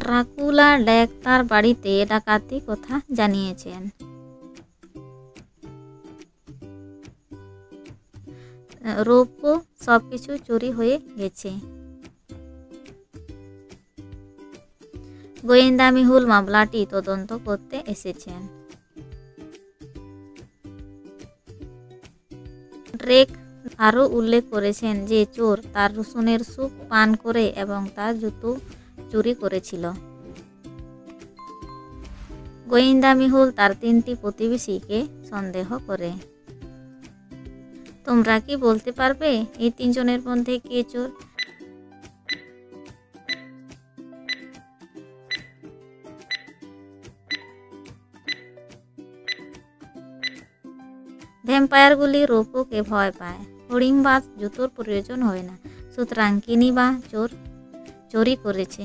Dracula DAC তার বাড়িতে ডাকাতি কথা জানিয়েছেন। রৌপ্য সবকিছু চুরি হয়ে গেছে। গোয়েন্দা মিহুল মামলাটি তদন্ত করতে এসেছেন। ড্রেক আরও উল্লেখ করেছেন যে চোর তার রসুনের স্যুপ পান করে এবং তার জুতো চুরি করেছিল। গোয়েন্দা মিহুল তার 3টি প্রতিবেশীকে সন্দেহ করে। তোমরা কি বলতে পারবে এই 3 জনের মধ্যে কে চোর? ভ্যাম্পায়ারগুলি রৌপ্যকে ভয় পায়। হরিণ বা জুতোর প্রয়োজন হয় না, সুতরাং কিনি বা চোর চুরি করেছে।